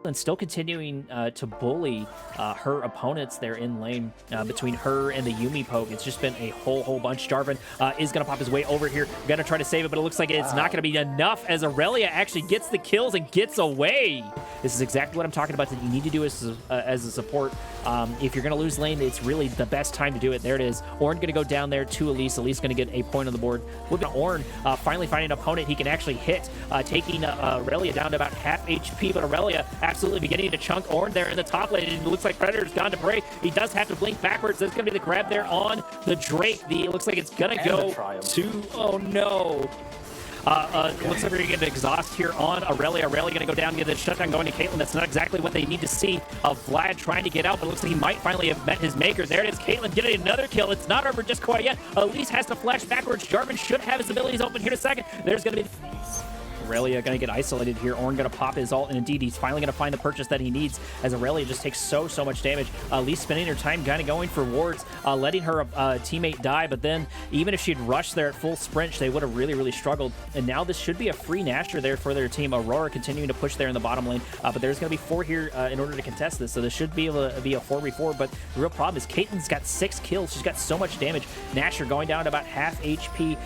Caitlyn still continuing to bully her opponents there in lane between her and the Yuumi poke. It's just been a whole bunch. Jarvan is going to pop his way over here. Gonna try to save it, but it looks like it's not going to be enough as Aurelia actually gets the kills and gets away. This is exactly what I'm talking about that you need to do as a support. If you're going to lose lane, it's really the best time to do it. There it is. Ornn going to go down there to Elise. Elise going to get a point on the board. Look at Ornn finally finding an opponent he can actually hit, taking Aurelia down to about half HP, but Aurelia absolutely beginning to chunk Ornn there in the top lane. It looks like Predator's gone to Bray. He does have to blink backwards. There's going to be the grab there on the Drake. It looks like it's going to go to... Oh, no. Looks like we're going to get an exhaust here on Aurelia. Aurelia going to go down and get the shutdown going to Caitlyn. That's not exactly what they need to see. Vlad trying to get out, but it looks like he might finally have met his maker. There it is. Caitlyn getting another kill. It's not over just quite yet. Elise has to flash backwards. Jarvan should have his abilities open here in a second. There's going to be... Aurelia going to get isolated here. Ornn going to pop his ult, and indeed, he's finally going to find the purchase that he needs as Aurelia just takes so much damage. Elise spending her time kind of going for wards, letting her teammate die, but then even if she'd rushed there at full sprint, they would have really struggled. And now this should be a free Nasher there for their team. Aurora continuing to push there in the bottom lane, but there's going to be 4 here in order to contest this, so this should be able to be a 4v4, but the real problem is Caitlyn's got 6 kills. She's got so much damage. Nasher going down to about half HP.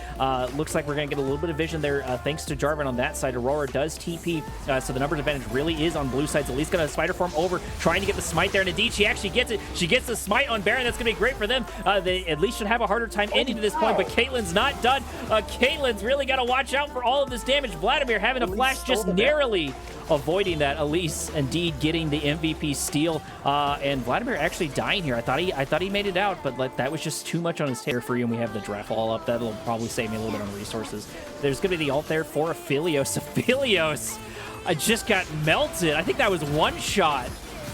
Looks like we're going to get a little bit of vision there thanks to Jarvan on that side. Aurora does TP, so the numbers advantage really is on blue sides. At least going to spider form over, trying to get the smite there, and indeed she actually gets it. She gets the smite on Baron. That's going to be great for them. They at least should have a harder time ending to this point, but Caitlyn's not done. Vladim's really got to watch out for all of this damage. Vladimir having a flash just narrowly avoiding that. Elise indeed getting the MVP steal, and Vladimir actually dying here. I thought he made it out, but that was just too much on his tear for you, and we have the draft all up. That'll probably save me a little bit on resources. There's going to be the ult there for Aphelios. Aphelios, I just got melted. I think that was one shot.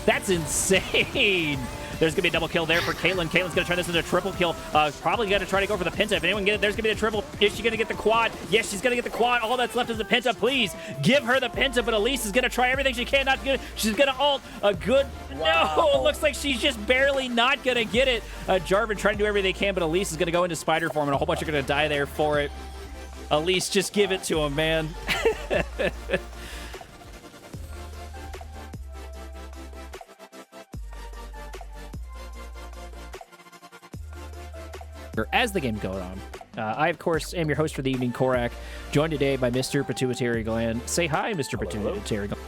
That's insane. There's going to be a double kill there for Caitlyn. Caitlyn's going to turn this into a triple kill. Probably going to try to go for the Penta. If anyone get it, there's going to be the triple. Is she going to get the quad? Yes, she's going to get the quad. All that's left is the Penta. Please give her the Penta, but Elise is going to try everything she can. Not good. She's going to ult a good... Wow. No, it looks like she's just barely not going to get it. Jarvan trying to do everything they can, but Elise is going to go into spider form, and a whole bunch are going to die there for it. Elise, just give it to him, man. As the game goes on, I, of course, am your host for the evening, Korak, joined today by Mr. Pituitary Gland. Say hi, Mr. Pituitary Gland.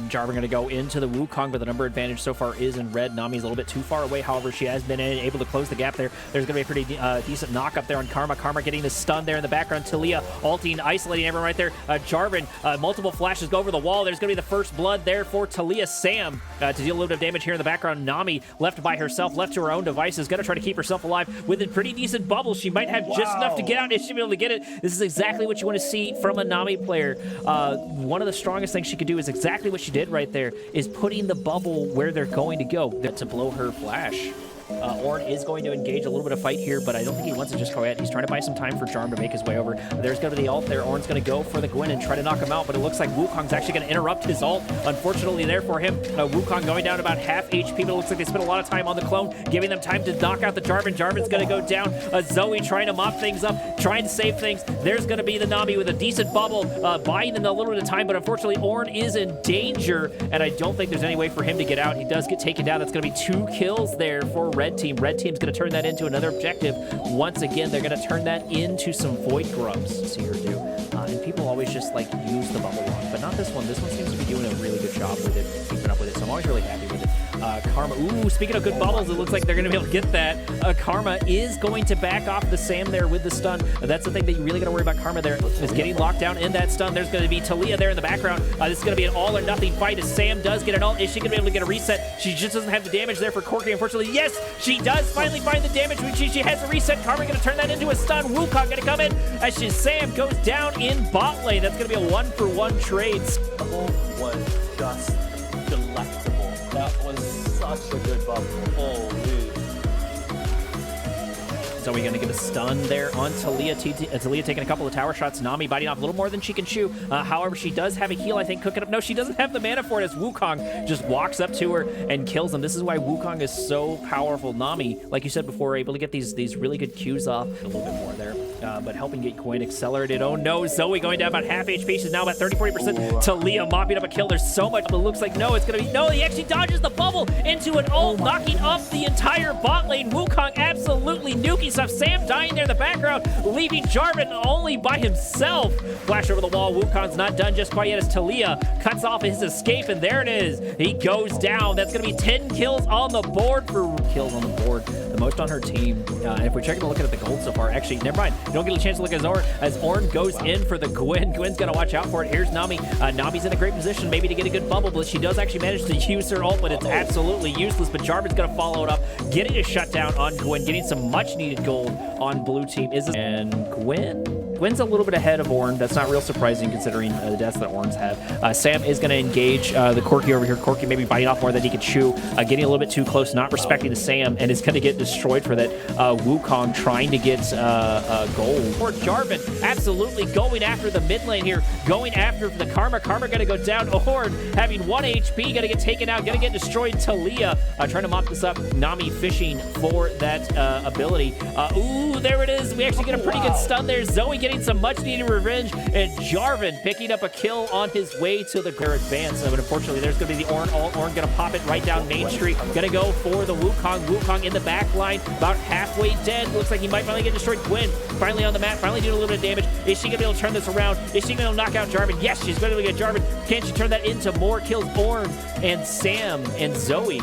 Jarvan going to go into the Wukong, but the number advantage so far is in red. Nami's a little bit too far away. However, she has been able to close the gap there. There's going to be a pretty decent knock up there on Karma. Karma getting the stun there in the background. Talia ulting, isolating everyone right there. Jarvan, multiple flashes go over the wall. There's going to be the first blood there for Talia. Sam to deal a little bit of damage here in the background. Nami left by herself, left to her own devices, going to try to keep herself alive with a pretty decent bubble. She might have just enough to get out if she'll be able to get it. This is exactly what you want to see from a Nami player. One of the strongest things she could do is exactly what she did right there, is putting the bubble where they're going to go to blow her flash. Ornn is going to engage a little bit of fight here, but I don't think he wants to just go ahead. He's trying to buy some time for Jarvan to make his way over. There's going to be the ult there. Ornn's going to go for the Gwen and try to knock him out, but it looks like Wukong's actually going to interrupt his ult. Unfortunately there for him, Wukong going down about half HP, but it looks like they spent a lot of time on the clone, giving them time to knock out the Jarvan. Jarvan's going to go down. Zoe trying to mop things up, trying to save things. There's going to be the Nami with a decent bubble, buying them a little bit of time, but unfortunately Ornn is in danger, and I don't think there's any way for him to get out. He does get taken down. That's going to be 2 kills there for Red Team. Red Team's going to turn that into another objective. Once again, they're going to turn that into some Void Grubs. See her do. And people always just like use the bubble wrong, but not this one. This one seems to be doing a really good job with it, keeping up with it, so I'm always really happy with it. Karma, ooh, speaking of good bubbles, it looks like they're going to be able to get that. Karma is going to back off the Sam there with the stun. That's the thing that you really got to worry about. Karma there is getting locked down in that stun. There's going to be Talia there in the background. This is going to be an all or nothing fight as Sam does get an ult. Is she going to be able to get a reset? She just doesn't have the damage there for Corki, unfortunately. Yes, she does finally find the damage. She has a reset. Karma going to turn that into a stun. Wukong going to come in as Sam goes down in bot lane. That's going to be a 1-for-1 trade. Was just delectable. That was such a good bubble. Holy. Zoe gonna get a stun there on Talia. Talia taking a couple of tower shots. Nami biting off a little more than she can chew. However, she does have a heal, I think, cooking up. No, she doesn't have the mana for it as Wukong just walks up to her and kills him. This is why Wukong is so powerful. Nami, like you said before, able to get these really good Qs off. A little bit more there, but helping get Gwen accelerated. Oh no, Zoe going down about half HP. She's now about 30-40%. Talia mopping up a kill. There's so much, but it looks like no, it's gonna be no. He actually dodges the bubble into an ult, knocking up the entire bot lane. Wukong absolutely nuking stuff. Sam dying there in the background, leaving Jarvan only by himself. Flash over the wall. Wukong's not done just quite yet as Talia cuts off his escape, and there it is. He goes down. That's gonna be 10 kills on the board for kills on the board. The most on her team. And if we're checking a look at the gold so far, actually, never mind. You don't get a chance to look at Zorn as Ornn goes in for the Gwen. Gwen's gonna watch out for it. Here's Nami. Nami's in a great position maybe to get a good bubble, but she does actually manage to use her ult, but it's absolutely useless. But Jarvan's gonna follow it up, getting a shutdown on Gwen, getting some much needed gold on blue team. And Gwen's a little bit ahead of Ornn. That's not real surprising considering the deaths that Ornn's had. Sam is going to engage the Corki over here. Corki maybe biting off more than he can chew, getting a little bit too close, not respecting the Sam, and is going to get destroyed for that. Wukong trying to get gold. Or Jarvan absolutely going after the mid lane here, going after the Karma. Karma going to go down. Ornn having 1 HP, going to get taken out, going to get destroyed. Talia trying to mop this up. Nami fishing for that ability. Ooh, there it is. We actually get a pretty good stun there. Zoe getting some much needed revenge, and Jarvan picking up a kill on his way to the advance. But unfortunately, there's going to be the Ornn ult. Ornn going to pop it right down Main Street. Going to go for the Wukong. Wukong in the back line, about halfway dead. Looks like he might finally get destroyed. Gwen finally on the map, finally doing a little bit of damage. Is she going to be able to turn this around? Is she going to knock out Jarvan? Yes, she's going to get Jarvan. Can she turn that into more kills? Ornn and Sam and Zoe.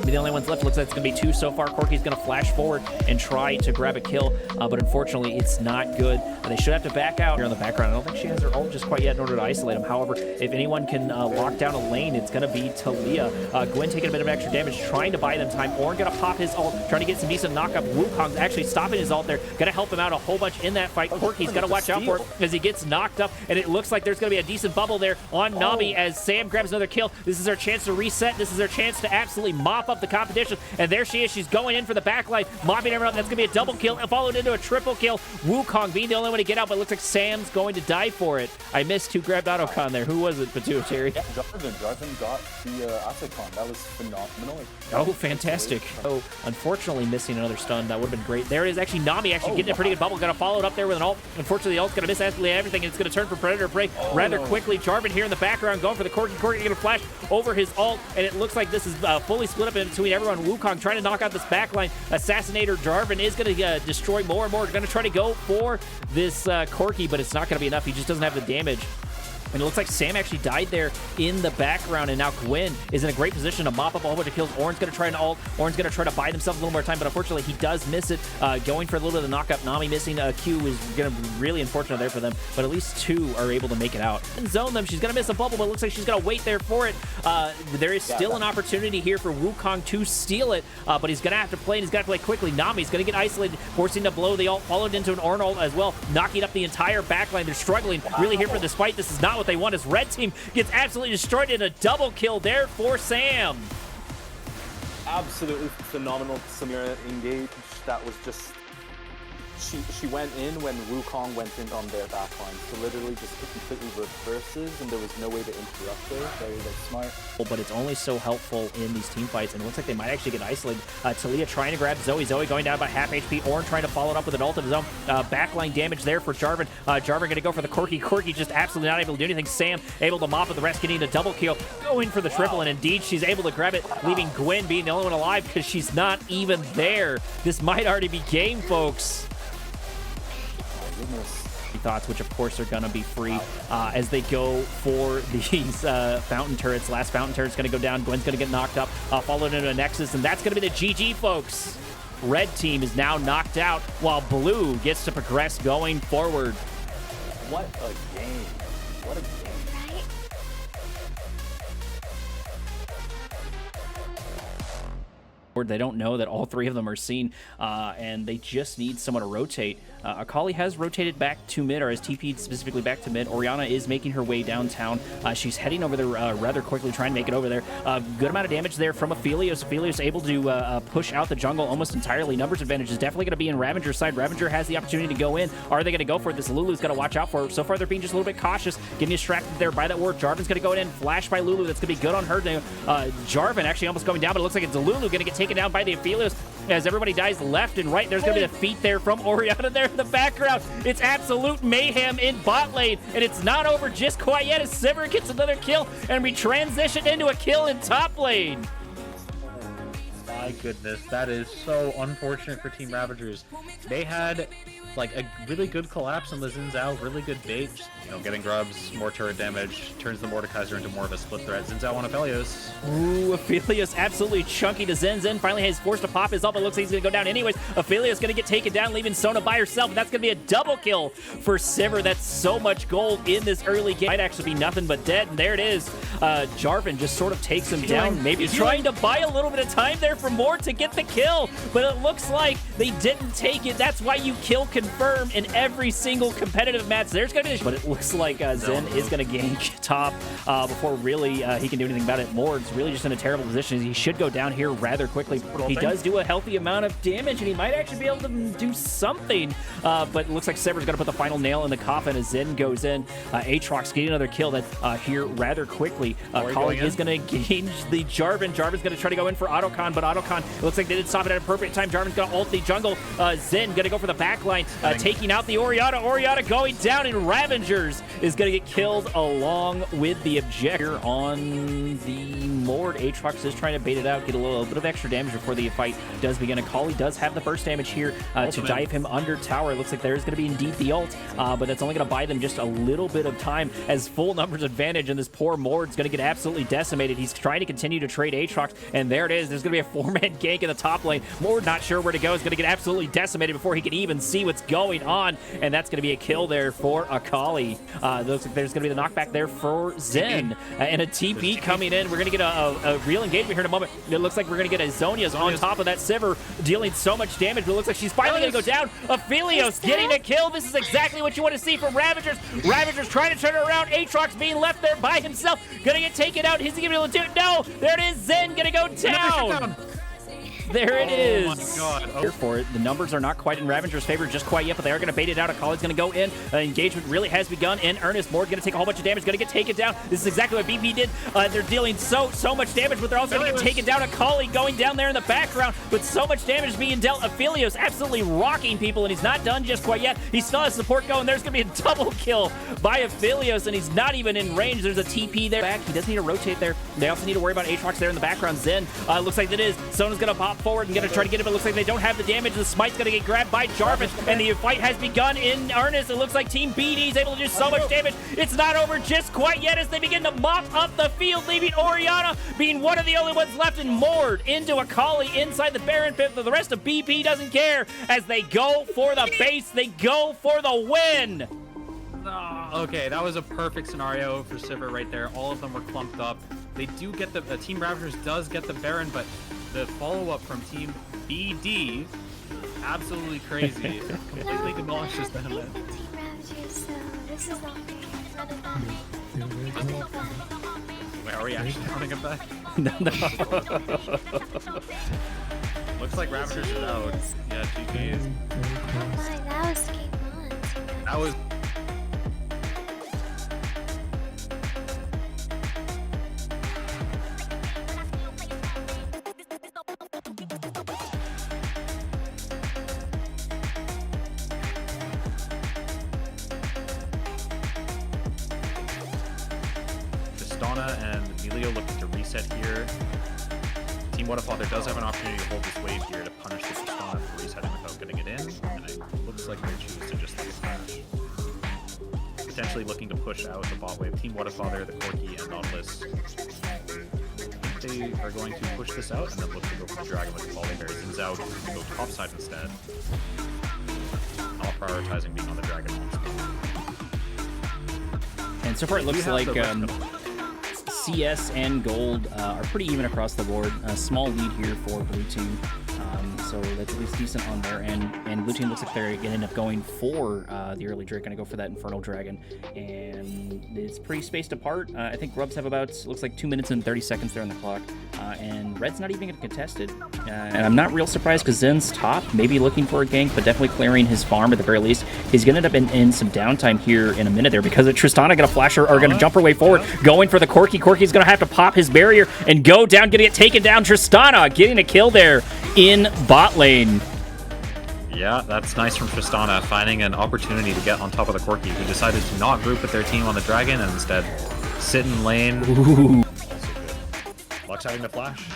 The only ones left. Looks like it's going to be 2 so far. Corki's going to flash forward and try to grab a kill, but unfortunately, it's not good. They should have to back out here on the background. I don't think she has her ult just quite yet in order to isolate him. However, if anyone can lock down a lane, it's going to be Talia. Gwen taking a bit of extra damage, trying to buy them time. Ornn going to pop his ult, trying to get some decent knockup. Wukong's actually stopping his ult there. Going to help him out a whole bunch in that fight. Corki's got to watch out for it as he gets knocked up, and it looks like there's going to be a decent bubble there on Nami as Sam grabs another kill. This is her chance to reset. This is her chance to absolutely mop up the competition. And there she is. She's going in for the backline, mopping everyone up. That's going to be a double kill, followed into a triple kill. Wukong being the only one to get out, but it looks like Sam's going to die for it. I missed who grabbed AutoCon there. Who was it, Pituitary? Yeah, Jarvan got the AutoCon. That was phenomenal. Oh, fantastic. Oh, unfortunately missing another stun. That would have been great. There it is. Actually, Nami actually getting a pretty good bubble. Going to follow it up there with an ult. Unfortunately, the ult's going to miss absolutely everything, and it's going to turn for Predator Prey rather quickly. Jarvan here in the background going for the Corki. Corki going to flash over his ult, and it looks like this is fully split up in between everyone. Wukong trying to knock out this backline. Assassinator Jarvan is going to destroy more and more. Going to try to go for this Corki, but it's not going to be enough. He just doesn't have the damage. And it looks like Sam actually died there in the background, and now Gwen is in a great position to mop up a whole bunch of kills. Ornn's going to try an ult. Ornn's going to try to buy themselves a little more time, but unfortunately, he does miss it. Going for a little bit of the knockup. Nami missing a Q is going to be really unfortunate there for them, but at least 2 are able to make it out. And zone them. She's going to miss a bubble, but it looks like she's going to wait there for it. There is still an opportunity here for Wukong to steal it, but he's going to have to play, and he's got to play quickly. Nami's going to get isolated, forcing to blow the ult, followed into an Ornn ult as well, knocking up the entire backline. They're struggling really here for this fight. This is not what they want as Red Team gets absolutely destroyed in a double kill there for Sam. Absolutely phenomenal Samira engage. That was just... She went in when Wukong went in on their backline. So literally just completely reverses, and there was no way to interrupt her. Very smart. But it's only so helpful in these team fights, and it looks like they might actually get isolated. Talia trying to grab Zoe. Zoe going down about half HP. Ornn trying to follow it up with an ult of his own. Backline damage there for Jarvan. Jarvan going to go for the Corki. Corki just absolutely not able to do anything. Sam able to mop with the rest, getting a double kill. Going for the triple, and indeed she's able to grab it, leaving Gwen being the only one alive because she's not even there. This might already be game, folks. Thoughts, which of course are gonna be free as they go for these fountain turrets. Last fountain turret's gonna go down. Gwen's gonna get knocked up, followed into a Nexus, and that's gonna be the GG, folks. Red team is now knocked out while blue gets to progress going forward. What a game. What a game. They don't know that all three of them are seen, and they just need someone to rotate. Akali has rotated back to mid, or has TP'd specifically back to mid. Orianna is making her way downtown. She's heading over there rather quickly, trying to make it over there. Good amount of damage there from Aphelios. Aphelios able to push out the jungle almost entirely. Numbers advantage is definitely going to be in Ravenger's side. Ravanger has the opportunity to go in. Are they going to go for it? This Lulu's got to watch out for it. So far, they're being just a little bit cautious, getting distracted there by that ward. Jarvan's going to go in, flash by Lulu. That's going to be good on her. Jarvan actually almost going down, but it looks like it's Lulu going to get taken down by the Aphelios as everybody dies left and right. There's going to be a feat there from Orianna there in the background. It's absolute mayhem in bot lane, and it's not over just quite yet as Sivir gets another kill, and we transition into a kill in top lane. My goodness, that is so unfortunate for Team Ravagers. They had like a really good collapse on the Xin Zhao, really good bait, you know, getting grubs, more turret damage, turns the Mordekaiser into more of a split threat. Xin Zhao on Aphelios. Ooh, Aphelios absolutely chunky to Zen. Zen finally has forced to pop his ult, but looks like he's going to go down anyways. Aphelios going to get taken down, leaving Sona by herself, and that's going to be a double kill for Sivir. That's so much gold in this early game. Might actually be nothing but dead, and there it is. Jarvan just sort of takes him down, maybe trying to buy a little bit of time there for Mord to get the kill, but it looks like they didn't take it. That's why you kill confirm in every single competitive match. There's going to be, but it looks like Zen is going to gank top before really he can do anything about it. Mord's really just in a terrible position. He should go down here rather quickly. He does do a healthy amount of damage, and he might actually be able to do something, but it looks like Sever's going to put the final nail in the coffin as Zen goes in. Aatrox getting another kill that here rather quickly. Colleague is going to engage the Jarvan. Jarvan's going to try to go in for Autocon, but Autocon, it looks like they did stop it at a perfect time. Jarvan's going to ult the jungle. Zen going to go for the backline, taking out the Orianna. Orianna going down, and Ravengers is going to get killed along with the objector on the Mord. Aatrox is trying to bait it out, get a little bit of extra damage before the fight does begin. Akali does have the burst damage here to dive him under tower. It looks like there's going to be indeed the ult, but that's only going to buy them just a little bit of time as full numbers advantage, and this poor Mord's going to get absolutely decimated. He's trying to continue to trade Aatrox, and there it is. There's going to be a four-man gank in the top lane. Mord not sure where to go. Is going to get absolutely decimated before he can even see what's going on, and that's going to be a kill there for Akali. Looks like there's going to be the knockback there for Zen, and a TP coming in. We're going to get a real engagement here in a moment. It looks like we're going to get a Zonia's on top of that Sivir, dealing so much damage, but it looks like she's finally going to go down. Aphelios getting a kill. This is exactly what you want to see from Ravagers. Ravagers trying to turn it around. Aatrox being left there by himself. Going to get taken out. Is he going to be able to do it? No! There it is. Zen going to go down. There it is. Oh my God. Here for it. The numbers are not quite in Ravenger's favor just quite yet, but they are going to bait it out. Akali's going to go in. Engagement really has begun in earnest. Mord going to take a whole bunch of damage, going to get taken down. This is exactly what BP did. They're dealing so much damage, but they're also going to get taken down. Akali going down there in the background, but so much damage being dealt. Aphelios absolutely rocking people, and he's not done just quite yet. He still has support going. There's going to be a double kill by Aphelios, and he's not even in range. There's a TP there. Back. He does need to rotate there. They also need to worry about Aatrox there in the background. Zen looks like that is. Sona's going to pop forward and going to try to get him. It looks like they don't have the damage. The Smite's going to get grabbed by Jarvan, and the fight has begun in earnest. It looks like Team BD is able to do so much damage. It's not over just quite yet as they begin to mop up the field, leaving Orianna being one of the only ones left, and Mord into Akali inside the Baron pit. The rest of BP doesn't care as they go for the base. They go for the win. Okay, that was a perfect scenario for Sivir right there. All of them were clumped up. They do get the Team Ravagers does get the Baron, but the follow-up from Team BD, absolutely crazy. Completely demolishes them. Team Ravagers, so this is not Wait, are we actually counting it back? No. Looks like Ravagers are out. Yeah, GG. that was game on. That was. Donna and Emilio looking to reset here. Team Whatafather does have an opportunity to hold this wave here to punish the Donna for resetting without getting it in, and it looks like they choose to just let it crash. Potentially looking to push out the bot wave. Team Whatafather, the Corki, and Nautilus. I think they are going to push this out and then look to go for the Dragon with the volley berries. And Zhao going to go topside instead. Not prioritizing being on the Dragon. And so far it looks like CS and gold are pretty even across the board. A small lead here for blue team. So that's at least decent on their end. And blue team looks like they're going to end up going for the early Drake. Going to go for that Infernal Dragon. And it's pretty spaced apart. I think Grubs have about, looks like 2 minutes and 30 seconds there on the clock. And Red's not even going to contest it. And I'm not real surprised because Zen's top, maybe looking for a gank, but definitely clearing his farm at the very least. He's going to end up in some downtime here in a minute there because Tristana going to flash her, or going to jump her way forward, going for the Corki. Corki's going to have to pop his barrier and go down, going to get taken down. Tristana getting a kill there in bot lane. Yeah, that's nice from Tristana, finding an opportunity to get on top of the Corki, who decided to not group with their team on the Dragon and instead sit in lane. Ooh. Lux having the flash.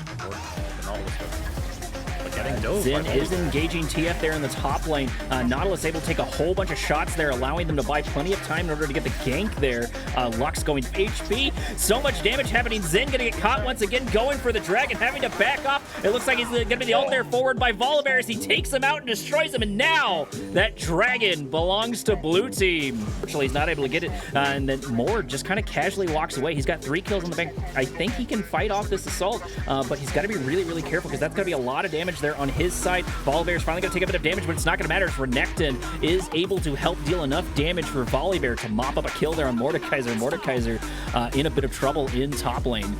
But getting dove. Zen is engaging TF there in the top lane. Nautilus able to take a whole bunch of shots there, allowing them to buy plenty of time in order to get the gank there. Lux going HP. So much damage happening. Zen going to get caught once again, going for the Dragon, having to back off. It looks like he's going to be the ult there forward by Volibear as he takes him out and destroys him. And now that Dragon belongs to blue team. Unfortunately, he's not able to get it. And then Mord just kind of casually walks away. He's got 3 kills on the bank. I think he can fight off this assault, but he's got to be really, really careful because that's going to be a lot of damage there on his side. Volibear is finally going to take a bit of damage, but it's not going to matter as Renekton is able to help deal enough damage for Volibear to mop up a kill there on Mordekaiser. Mordekaiser in a bit of trouble in top lane.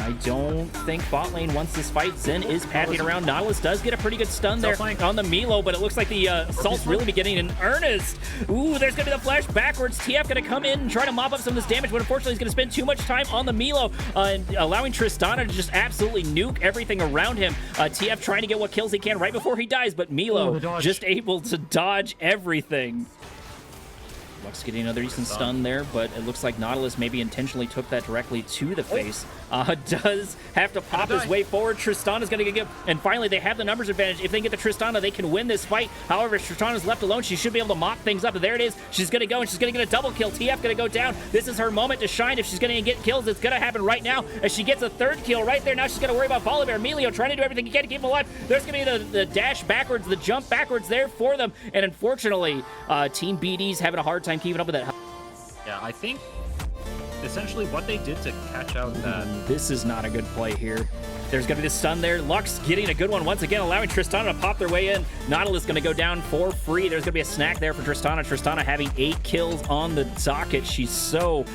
I don't think bot lane wants this fight. Zen is pathing around. Nautilus does get a pretty good stun there on the Milo, but it looks like the assault's really beginning in earnest. Ooh, there's going to be the flash backwards. TF going to come in and try to mop up some of this damage, but unfortunately he's going to spend too much time on the Milo, and allowing Tristana to just absolutely nuke everything around him. TF trying to get what kills he can right before he dies, but Milo just able to dodge everything. Lux getting another decent stun there, but it looks like Nautilus maybe intentionally took that directly to the face. Does have to pop his way forward. Tristana's going to get... And finally, they have the numbers advantage. If they get the Tristana, they can win this fight. However, Tristana's left alone. She should be able to mop things up. And there it is. She's going to go, and she's going to get a double kill. TF going to go down. This is her moment to shine. If she's going to get kills, it's going to happen right now. As she gets a 3rd kill right there. Now she's going to worry about Volibear. Emilio trying to do everything he can to keep him alive. There's going to be the dash backwards, the jump backwards there for them. And unfortunately, Team BD's having a hard time keeping up with that. Yeah, I think essentially what they did to catch out that... This is not a good play here. There's going to be the stun there. Lux getting a good one once again, allowing Tristana to pop their way in. Nautilus going to go down for free. There's going to be a snack there for Tristana. Tristana having 8 kills on the docket. She's so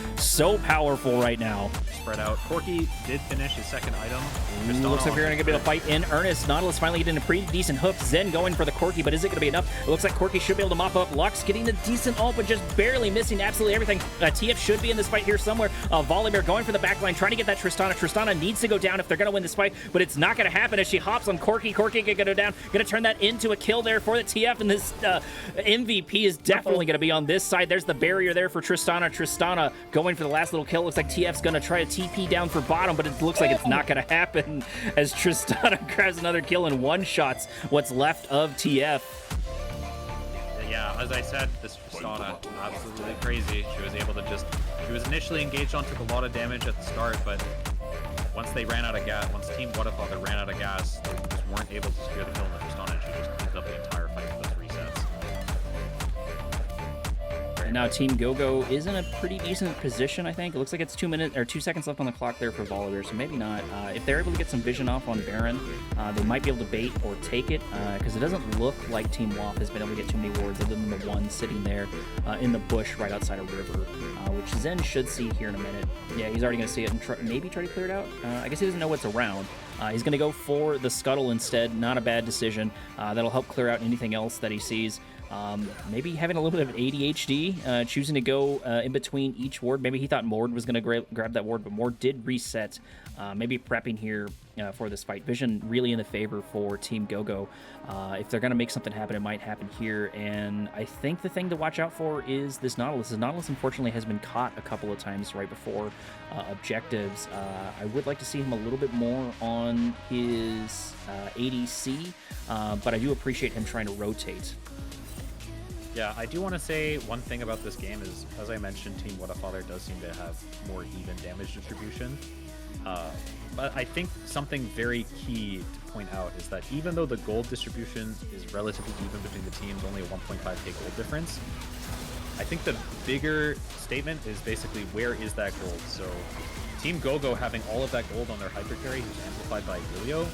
powerful right now. Spread out. Corki did finish his 2nd item. Looks like we're going to get a fight in earnest. Nautilus finally getting a pretty decent hook. Zen going for the Corki, but is it going to be enough? It looks like Corki should be able to mop up. Lux getting the decent ult, but just barely missing absolutely everything. TF should be in this fight here somewhere. Volibear going for the backline, trying to get that Tristana. Tristana needs to go down if they're going to win this fight, but it's not going to happen as she hops on Corki. Corki going to go down. Going to turn that into a kill there for the TF, and this MVP is definitely going to be on this side. There's the barrier there for Tristana. Tristana going for the last little kill. Looks like TF's going to try to TP down for bottom, but it looks like it's not going to happen as Tristana grabs another kill and one-shots what's left of TF. Yeah, as I said, this Tristana, absolutely crazy. She was able to she was initially engaged on, took a lot of damage at the start, but once they ran out of gas, once Team Whatafather ran out of gas, they just weren't able to secure the kill on the Tristana, and she just cleaned up the entire fight with those resets. And now Team GoGo is in a pretty decent position, I think. It looks like it's 2 seconds left on the clock there for Volibear, so maybe not. If they're able to get some vision off on Baron, they might be able to bait or take it, because it doesn't look like Team WAF has been able to get too many wards other than the one sitting there in the bush right outside of River, which Zen should see here in a minute. Yeah, he's already going to see it and maybe try to clear it out. I guess he doesn't know what's around. He's going to go for the Scuttle instead. Not a bad decision. That'll help clear out anything else that he sees. Maybe having a little bit of ADHD, choosing to go in between each ward. Maybe he thought Mord was going to grab that ward, but Mord did reset. Maybe prepping here for this fight. Vision really in the favor for Team GoGo. If they're going to make something happen, it might happen here. And I think the thing to watch out for is this Nautilus. This Nautilus, unfortunately, has been caught a couple of times right before objectives. I would like to see him a little bit more on his ADC, but I do appreciate him trying to rotate. Yeah, I do want to say one thing about this game is, as I mentioned, Team Whatafather does seem to have more even damage distribution. But I think something very key to point out is that even though the gold distribution is relatively even between the teams, only a 1.5k gold difference, I think the bigger statement is basically where is that gold? So Team GoGo having all of that gold on their hyper carry, who's amplified by Emilio.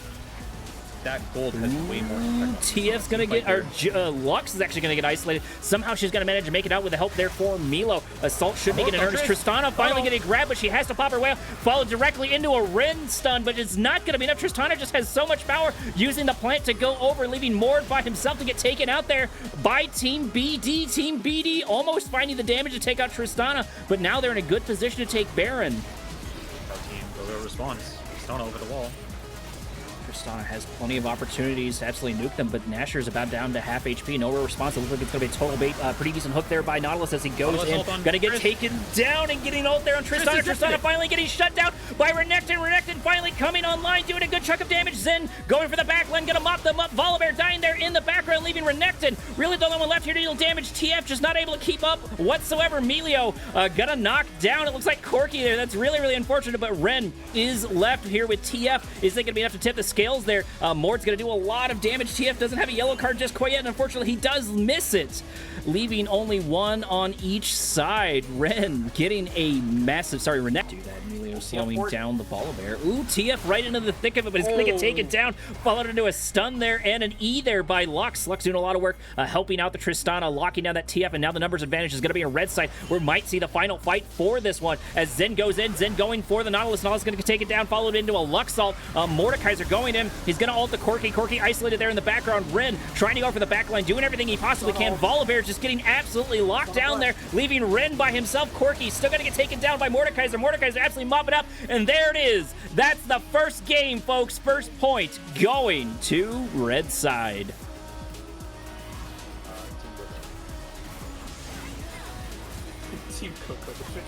That gold has way more impact. TF's gonna get, or Lux is actually gonna get isolated. Somehow she's gonna manage to make it out with the help there for Milo. Assault should be getting earnest. Tristana finally getting grabbed, but she has to pop her way out. Followed directly into a Ren stun, but it's not gonna be enough. Tristana just has so much power, using the plant to go over, leaving Mord by himself to get taken out there by Team BD. Team BD almost finding the damage to take out Tristana, but now they're in a good position to take Baron. Our Team GoGo responds. Tristana over the wall. Tristana has plenty of opportunities to absolutely nuke them, but Nasher's about down to half HP. Nowhere response. It looks like it's going to be a total bait. Pretty decent hook there by Nautilus as he goes in. Going to get taken down and getting ult there on Tristana. Tristana finally getting shut down by Renekton. Renekton finally coming online, doing a good chunk of damage. Zen going for the back line, going to mop them up. Volibear dying there in the background, leaving Renekton really the only one left here to deal damage. TF just not able to keep up whatsoever. Melio gonna knock down. It looks like Corky there. That's really, really unfortunate, but Ren is left here with TF. Is it going to be enough to tip the scales there? Mord's going to do a lot of damage. TF doesn't have a yellow card just quite yet, and unfortunately he does miss it, leaving only one on each side. Ren getting a massive, sorry, Renekton do that. Emilio slowing down the Volibear. Ooh, TF right into the thick of it, but he's going to get taken down. Followed into a stun there and an E there by Lux. Lux doing a lot of work, helping out the Tristana, locking down that TF, and now the numbers advantage is going to be a red side. We might see the final fight for this one as Zen goes in. Zen going for the Nautilus. Nautilus going to take it down, followed into a Lux ult. Mordekaiser going in. He's going to ult the Corky. Corky isolated there in the background. Ren trying to go for the backline, doing everything he possibly can. Volibear just getting absolutely locked down there, leaving Ren by himself. Corky still going to get taken down by Mordekaiser. Mordekaiser absolutely mopping up, and there it is. That's the first game, folks. First point going to red side. Team GoGo.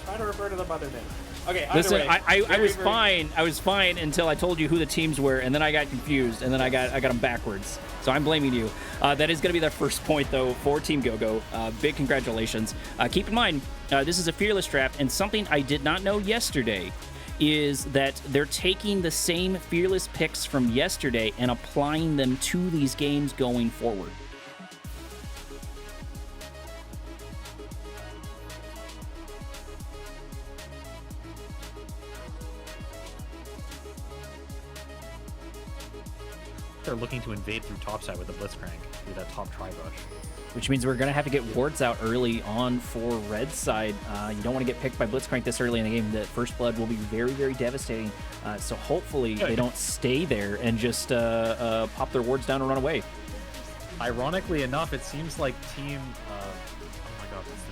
Try to refer to them by their name. Okay, Listen, way, I was fine. I was fine until I told you who the teams were, and then I got confused, and then I got them backwards. So I'm blaming you. That is going to be their first point, though, for Team GoGo. Big congratulations. Keep in mind, this is a Fearless draft, and something I did not know yesterday is that they're taking the same Fearless picks from yesterday and applying them to these games going forward. They're looking to invade through topside with the Blitzcrank through that top tri-brush. Which means we're going to have to get wards out early on for red side. You don't want to get picked by Blitzcrank this early in the game. The first blood will be very, very devastating. So hopefully they don't stay there and just pop their wards down and run away. Ironically enough, it seems like Team...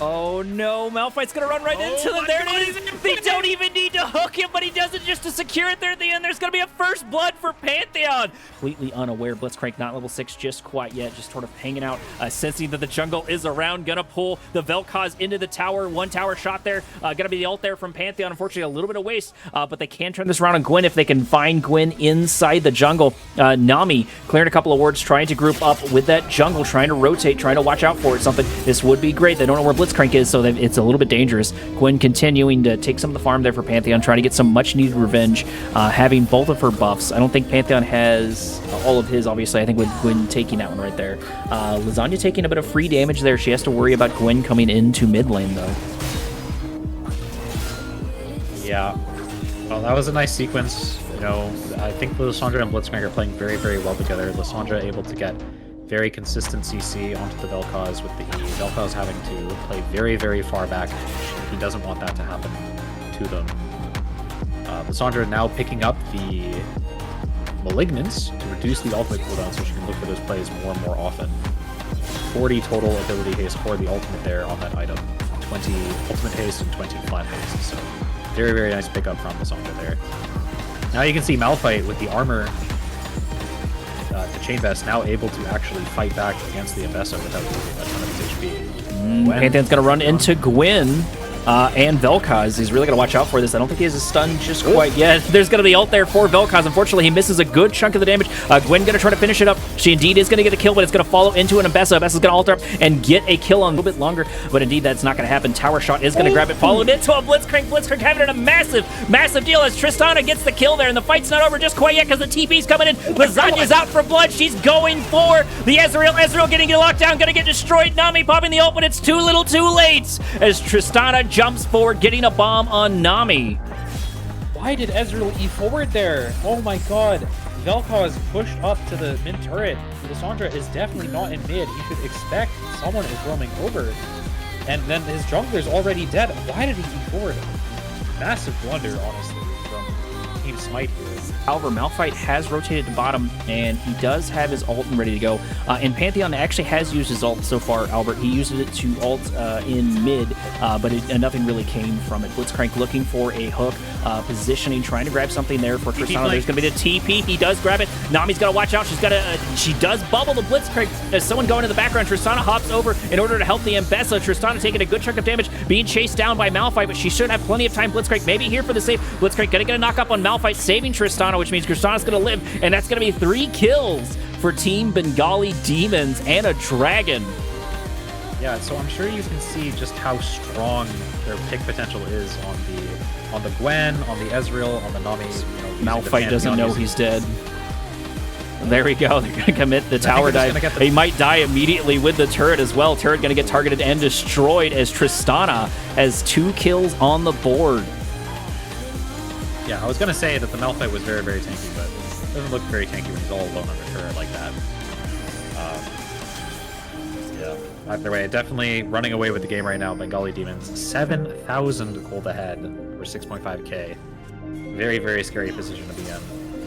Oh no, Malphite's gonna run right into them. There it is. They don't even need to hook him, but he does it just to secure it there at the end. There's gonna be a first blood for Pantheon. Completely unaware. Blitzcrank not level 6 just quite yet, just sort of hanging out, sensing that the jungle is around. Gonna pull the Vel'Koz into the tower. One tower shot there. Gonna be the ult there from Pantheon. Unfortunately, a little bit of waste, but they can turn this around on Gwen if they can find Gwen inside the jungle. Nami clearing a couple of wards, trying to group up with that jungle, trying to rotate, trying to watch out for it. Something this would be great. They don't know where Blitzcrank is, so it's a little bit dangerous. Gwen continuing to take some of the farm there for Pantheon, trying to get some much-needed revenge, having both of her buffs. I don't think Pantheon has all of his, obviously. I think with Gwen taking that one right there. Lasagna taking a bit of free damage there. She has to worry about Gwen coming into mid lane, though. Yeah. Well, that was a nice sequence. You know, I think Lissandra and Blitzcrank are playing very, very well together. Lissandra able to get very consistent CC onto the Vel'Koz with the E. Vel'Koz having to play very, very far back. He doesn't want that to happen to them. Lissandra now picking up the Malignance to reduce the ultimate cooldown so she can look for those plays more and more often. 40 total ability haste for the ultimate there on that item. 20 ultimate haste and 20 flat haste. So very, very nice pickup from Lissandra there. Now you can see Malphite with the armor, the Chain Vest, now able to actually fight back against the Ambessa without losing a ton of his HP. Pantheon's gonna run into Gwen. and Vel'Koz. He's really going to watch out for this. I don't think he has a stun just quite yet. There's going to be ult there for Vel'Koz. Unfortunately, he misses a good chunk of the damage. Gwen going to try to finish it up. She indeed is going to get a kill, but it's going to follow into an Ambessa. Ambessa's going to ult her up and get a kill on a little bit longer, but indeed that's not going to happen. Tower shot is going to grab it, followed into a Blitzcrank. Blitzcrank having it a massive deal as Tristana gets the kill there, and the fight's not over just quite yet because the TP's coming in. Lasagna's out for blood. She's going for the Ezreal. Ezreal getting locked down, going to get destroyed. Nami popping the ult, but it's too little too late as Tristana jumps forward, getting a bomb on Nami. Why did Ezreal E forward there? Oh my god. Vel'Koz pushed up to the mid turret. Lissandra is definitely not in mid. You should expect someone is roaming over. And then his jungler's already dead. Why did he E forward? Massive blunder, honestly, from Team Smite here. However, Malphite has rotated to bottom, and he does have his ult and ready to go. And Pantheon actually has used his ult so far, Albert. He used it to ult in mid, but nothing really came from it. Blitzcrank looking for a hook, positioning, trying to grab something there for Tristana. There's going to be the TP. He does grab it. Nami's got to watch out. She does bubble the Blitzcrank. There's someone going in the background. Tristana hops over in order to help the Ambessa. Tristana taking a good chunk of damage, being chased down by Malphite, but she should have plenty of time. Blitzcrank maybe here for the save. Blitzcrank going to get a knock up on Malphite, saving Tristana, which means Tristana's going to live, and that's going to be 3 kills for Team Bengali Demons and a dragon. Yeah, so I'm sure you can see just how strong their pick potential is on the Gwen, on the Ezreal, on the Nami. Malphite doesn't know he's dead. There we go. They're going to commit the tower dive. He might die immediately with the turret as well. Turret going to get targeted and destroyed as Tristana has 2 kills on the board. Yeah, I was going to say that the Malphite was very, very tanky, but it doesn't look very tanky when he's all alone on the turret like that. Yeah, either way, definitely running away with the game right now. Bengali Demons, 7,000 gold ahead for 6.5k. Very, very scary position to be in.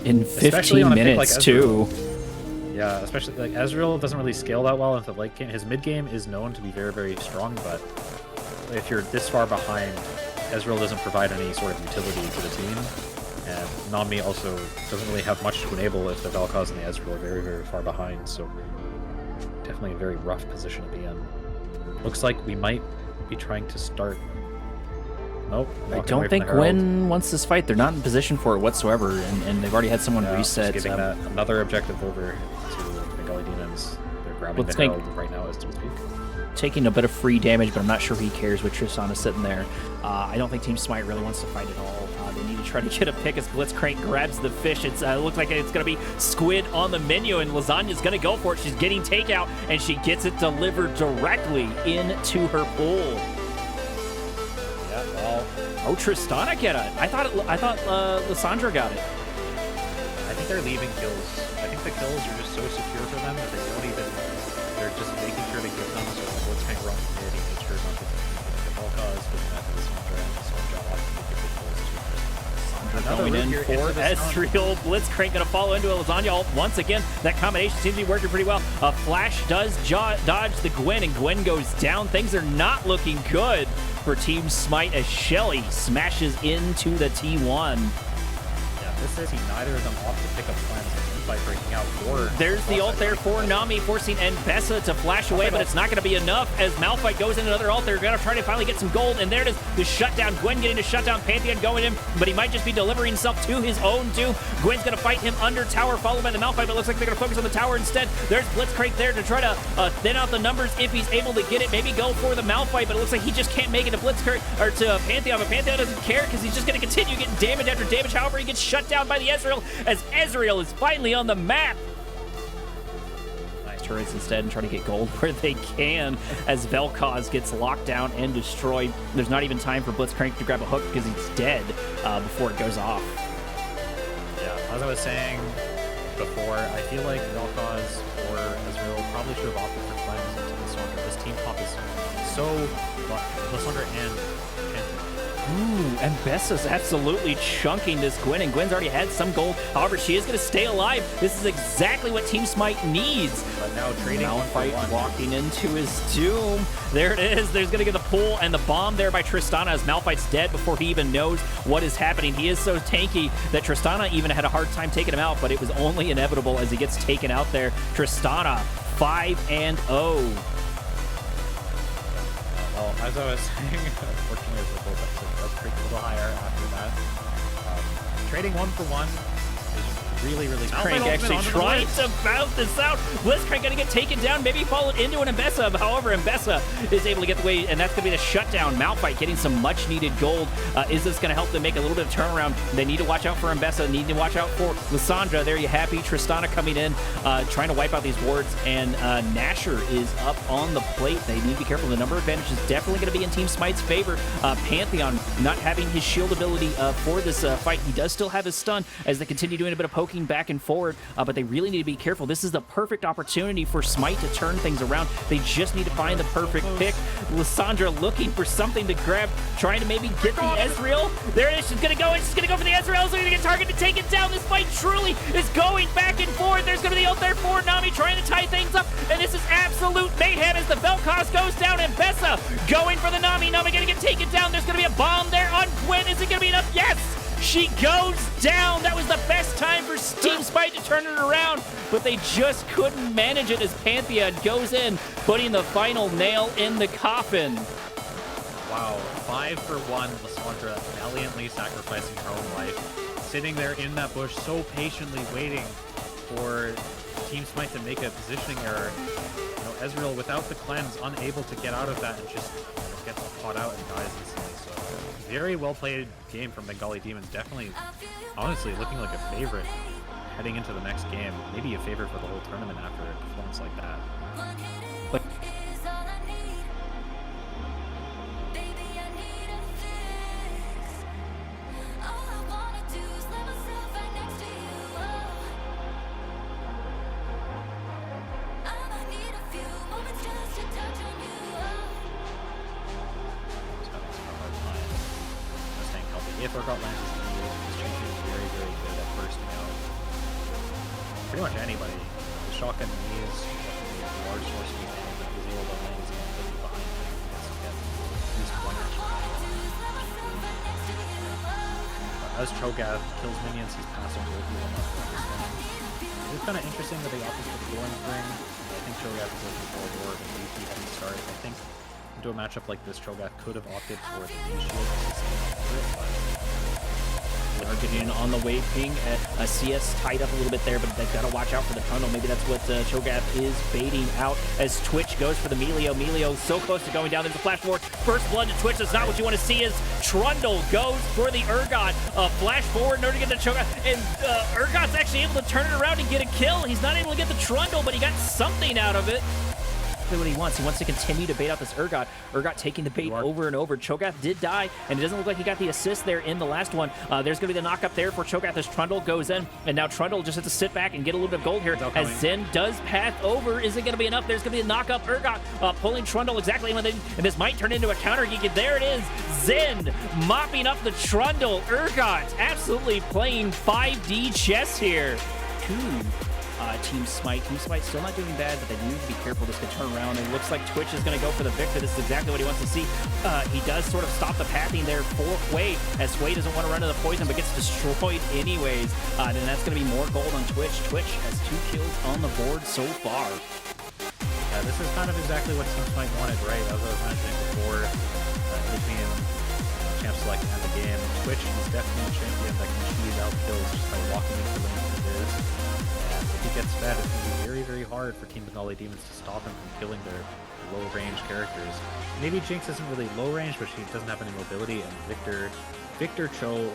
In 15 minutes, like too. Yeah, especially like Ezreal doesn't really scale that well into the late game. His mid game is known to be very, very strong, but if you're this far behind, Ezreal doesn't provide any sort of utility to the team, and Nami also doesn't really have much to enable if the Vel'Koz and the Ezreal are very, very far behind, so definitely a very rough position to be in. Looks like we might be trying to start... Nope. I don't think Gwen wants this fight. They're not in position for it whatsoever, and they've already had someone reset. Just giving that another objective over to Bengali Demons. They're grabbing the Herald right now as we speak. Taking a bit of free damage, but I'm not sure he cares with Tristana sitting there. I don't think Team Smite really wants to fight at all. They need to try to get a pick as Blitzcrank grabs the fish. It looks like it's going to be squid on the menu, and Lasagna's going to go for it. She's getting takeout, and she gets it delivered directly into her pool. Yeah, well... Oh, Tristana get it. I thought Lissandra got it. I think they're leaving kills. I think the kills are just so secure for them that they don't even... They're just making sure to give them so the Blitzcrank run mid and make sure not to the Vel'Koz giving that to the Sandra and the Sandra off to get the kills to Sandra. Going in for Ezreal. Blitzcrank going to follow into a Lasagna ult once again. That combination seems to be working pretty well. A Flash does dodge the Gwen, and Gwen goes down. Things are not looking good for Team Smite as Shelly smashes into the T1. Yeah, this says he neither of them opt to pick up plans by breaking out. There's the ult there for Nami, forcing Ambessa to flash away, but it's not going to be enough as Malphite goes in another ult. They're going to try to finally get some gold, and there it is, the shutdown. Gwen getting a shutdown, Pantheon going in, but he might just be delivering himself to his own doom. Gwen's going to fight him under tower, followed by the Malphite, but it looks like they're going to focus on the tower instead. There's Blitzcrank there to try to thin out the numbers if he's able to get it. Maybe go for the Malphite, but it looks like he just can't make it to Blitzcrank or to Pantheon, but Pantheon doesn't care because he's just going to continue getting damage after damage. However, he gets shut down by the Ezreal as Ezreal is finally on the map. Turrets instead and try to get gold where they can as Vel'Koz gets locked down and destroyed. There's not even time for Blitzcrank to grab a hook because he's dead before it goes off. Yeah, as I was saying before, I feel like Vel'Koz or Ezreal probably should have opted for cleanse into Lissandra. This team comp is so Lissandra and Ooh, and Bessa's absolutely chunking this Gwen, and Gwen's already had some gold. However, she is going to stay alive. This is exactly what Team Smite needs. But now trading Malphite walking into his doom. There it is. There's going to get the pull and the bomb there by Tristana as Malphite's dead before he even knows what is happening. He is so tanky that Tristana even had a hard time taking him out, but it was only inevitable as he gets taken out there. Tristana, 5-0. Well, as I was saying, unfortunately, the gold deficit does creep a little higher after that. Trading 1-for-1 is really, really Crank actually trying to bounce this out. Blitzcrank gonna get taken down, maybe fall into an Mbessa. However, Mbessa is able to get the way, and that's gonna be the shutdown. Malphite getting some much needed gold. Is this gonna help them make a little bit of turnaround? They need to watch out for Mbessa, need to watch out for Lissandra. There you have it. Tristana coming in, trying to wipe out these wards, and Nasher is up on the plate. They need to be careful. The number advantage is definitely gonna be in Team Smite's favor. Pantheon not having his shield ability for this fight. He does still have his stun as they continue doing a bit of poking back and forward, but they really need to be careful. This is the perfect opportunity for Smite to turn things around. They just need to find the perfect pick. Lissandra looking for something to grab, trying to maybe get the Ezreal. There it is. She's going to go in. She's going to go for the Ezreal. She's going to get targeted to take it down. This fight truly is going back and forth. There's going to be ult there for Nami trying to tie things up, and this is absolute mayhem as the Vel'Koz goes down, and Bessa going for the Nami. Nami going to get taken down. There's going to be a bomb there on Gwen. Is it going to be enough? Yes! She goes down. That was the best time for Team Smite to turn it around, but they just couldn't manage it as Pantheon goes in, putting the final nail in the coffin. Wow, 5-for-1, Lissandra valiantly sacrificing her own life, sitting there in that bush so patiently waiting for Team Smite to make a positioning error. You know, Ezreal, without the cleanse, unable to get out of that and just gets caught out and dies instantly. So very well played game from Bengali Demons. Definitely, honestly, looking like a favorite heading into the next game. Maybe a favorite for the whole tournament after a performance like that. But if Urgot lands his knee, this champion is very, very good at bursting out pretty much anybody. The shotgun knee is definitely a large source of damage that was able to land his knee behind him. Gets to get at least one extra. As Cho'Gath kills minions, he's passing both of them up with this one. It's kind of interesting that they opted for the Thorns Ring. I think Cho'Gath is looking for more of a beefy heavy start. I think into a matchup like this, Cho'Gath could have opted for the D-Shield. Getting on the wave ping. CS tied up a little bit there, but they've got to watch out for the tunnel. Maybe that's what Cho'Gath is baiting out as Twitch goes for the Melio. Melio so close to going down. There's a flash forward. First blood to Twitch. That's not what you want to see as Trundle goes for the Urgot. Flash forward in order to get the Cho'Gath. And Urgot's actually able to turn it around and get a kill. He's not able to get the Trundle, but he got something out of it. What he wants. He wants to continue to bait out this Urgot. Urgot taking the bait over and over. Cho'Gath did die, and it doesn't look like he got the assist there in the last one. There's going to be the knock up there for Cho'Gath as Trundle goes in, and now Trundle just has to sit back and get a little bit of gold here as Zen does path over. Is it going to be enough? There's going to be a knock up. Urgot pulling Trundle exactly in, and this might turn into a counter. There it is. Zen mopping up the Trundle. Urgot absolutely playing 5D chess here. Team Smite. Team Smite still not doing bad, but they need to be careful. This could turn around. It looks like Twitch is going to go for the victor. This is exactly what he wants to see. He does sort of stop the pathing there for Hwei, as Hwei doesn't want to run to the poison, but gets destroyed anyways. And that's going to be more gold on Twitch. Twitch has 2 kills on the board so far. Yeah, this is kind of exactly what Team Smite wanted, right? As I was mentioning before, between champ select and the game, Twitch is definitely a champion that can cheese out kills just by walking into the lane as it is. If he gets fed, it's going to be very, very hard for Team Bengali Demons to stop him from killing their low-range characters. Maybe Jinx isn't really low-range, but she doesn't have any mobility, and Victor Cho,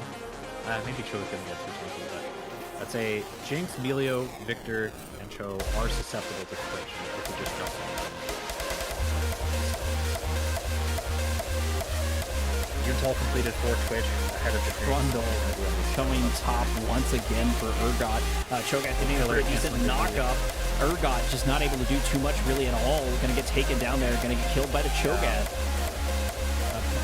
maybe Cho is going to get too sneaky, but I'd say Jinx, Melio, Victor, and Cho are susceptible to Twitch if we just jump on them. Untitled completed for Twitch ahead of the Trundle coming top once again for Urgot. Cho'Gath getting a pretty decent knock-up. Urgot just not able to do too much really at all. Going to get taken down there. Going to get killed by the Cho'Gath.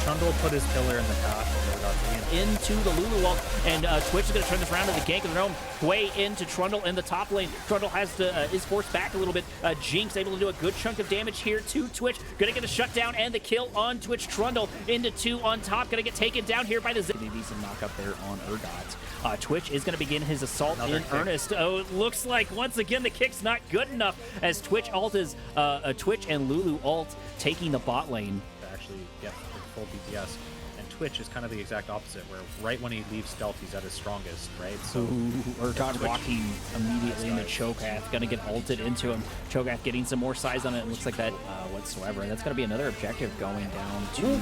Trundle put his pillar in the path of Urgot into the Lulu wall, and Twitch is going to turn this around to the gank of their own. Hwei into Trundle in the top lane. Trundle has to is forced back a little bit. Jinx able to do a good chunk of damage here to Twitch. Going to get a shutdown and the kill on Twitch. Trundle into 2 on top. Going to get taken down here by the Decent knock up there on Urgot. Twitch is going to begin his assault in earnest. Oh, it looks like once again the kick's not good enough as Twitch ult is Twitch and Lulu ult taking the bot lane. actually get the full DPS. And Twitch is kind of the exact opposite, where right when he leaves stealth, he's at his strongest, right? So Urgot walking immediately into Cho'Gath, gonna get ulted into him. Cho'Gath getting some more size on it. It looks like that whatsoever. And that's gonna be another objective going down to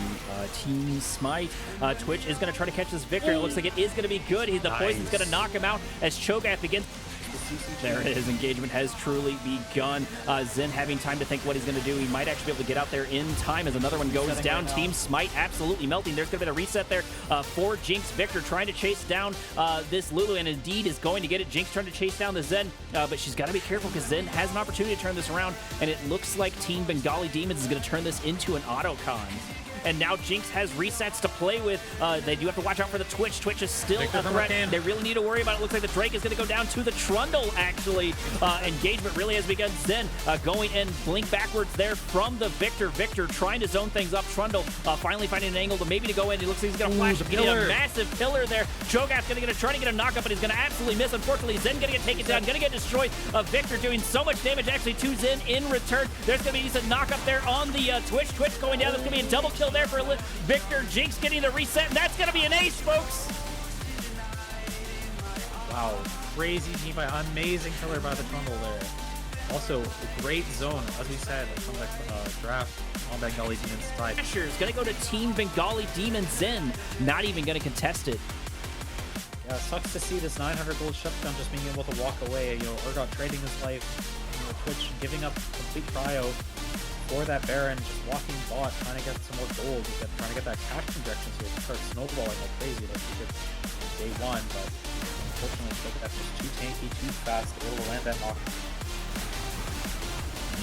Team Smite. Twitch is gonna try to catch this Victor. It looks like it is gonna be good. The poison's gonna knock him out as Cho'Gath begins. There it is. Engagement has truly begun. Zen having time to think what he's going to do. He might actually be able to get out there in time as another one goes down. Team Smite absolutely melting. There's going to be a reset there for Jinx. Victor trying to chase down this Lulu, and indeed is going to get it. Jinx trying to chase down the Zen, but she's got to be careful because Zen has an opportunity to turn this around, and it looks like Team Bengali Demons is going to turn this into an autocon. And now Jinx has resets to play with. They do have to watch out for the Twitch. Twitch is still a threat. They really need to worry about it. Looks like the Drake is going to go down to the Trundle, actually. Engagement really has begun. Zen going and blink backwards there from the Victor. Victor trying to zone things up. Trundle finally finding an angle to maybe to go in. He looks like he's going to flash. Getting a massive pillar there. Cho'Gath's going to try to get a knockup, but he's going to absolutely miss. Unfortunately, Zen going to get taken down. Going to get destroyed. Victor doing so much damage actually to Zen in return. There's going to be a decent knockup there on the Twitch. Twitch going down. There's going to be a double kill there for Victor. Jinx getting the reset, and that's going to be an ace, folks. Wow, crazy team by amazing killer by the Trundle there. Also, a great zone, as we said, from the draft on Bengali Demon's side. Asher's going to go to Team Bengali Demon. Zen not even going to contest it. Yeah, it sucks to see this 900 gold shutdown just being able to walk away. You know, Urgot trading his life, you know, Twitch giving up complete cryo for that Baron, just walking bot, trying to get some more gold, trying to get that cash injection so he can start snowballing like crazy like he did day one, but unfortunately that's just too tanky, too fast to be able to land that knock.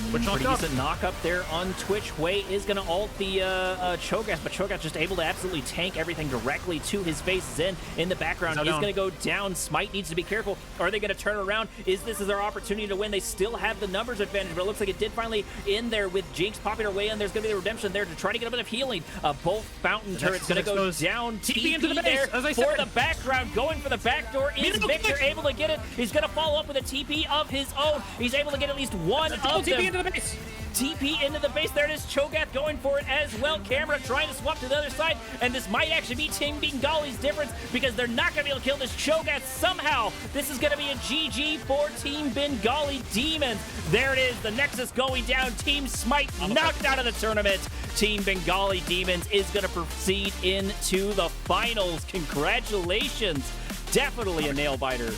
Pretty decent knock up there on Twitch. Wei is going to ult the Cho'Gath, but Cho'Gath just able to absolutely tank everything directly to his face. Zen in the background is going to go down. Smite needs to be careful. Are they going to turn around? This is their opportunity to win? They still have the numbers advantage, but it looks like it did finally in there with Jinx popping her way in. There's going to be the redemption there to try to get a bit of healing. Both fountain turrets going to go down. TP into the base, there for the background, going for the back door. Is Victor able to get it? He's going to follow up with a TP of his own. He's able to get at least one of them. Into the base. TP into the base. There it is. Cho'Gath going for it as well. Camera trying to swap to the other side, and this might actually be Team Bengali's difference because they're not going to be able to kill this Cho'Gath somehow. This is going to be a GG for Team Bengali Demons. There it is. The Nexus going down. Team Smite knocked out of the tournament. Team Bengali Demons is going to proceed into the finals. Congratulations. Definitely a nail biter.